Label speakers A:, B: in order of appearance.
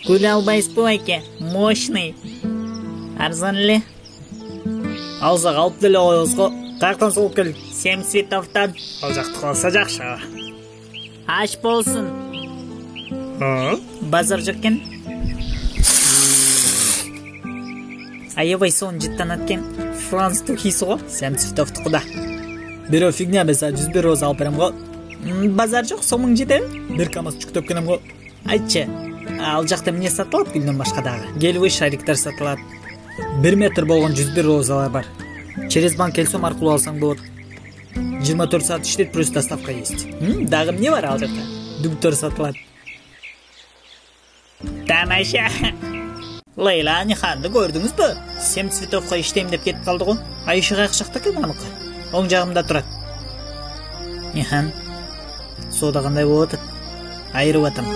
A: Гүл албайсыз бу айке, мощный. Арзан эле.
B: Алсак алып деле коебуз го. Каяктан соғып кел?
A: Семцветовтан.
B: Ал жакты калса жакшы.
A: Аш болсун. Базар жок экен. Аябай соны жыттанат экен. Францтуу кийси го.
B: Семцветовтуку да. Бирөө фигня беса 101 роза алып берем го.
A: Базар жок, сомуң жетеби?
B: Бир камаз чүктөп келем го.
A: Айтчы, ал жакта эмне сатылат гүлдөн башка дагы?
B: Гелевый шариктер сатылат. 1 метр болгон 101 розалар бар. Через банк келсем аркылуу алсаң болот. 24 саат иштейт, плюс доставка есть.
A: Дагы эмне бар ал жакта?
B: Дүгүттөр сатылат.
A: Тамаша. Лейла Ниханды көрдүңүзбү? Семцветовко иштейм деп кетип калды го.
B: Айшы кайык жакта экен аныкы?
A: Оң жагымда турат.
B: Нихан. Соода кандай болуп атат? Айырып атам.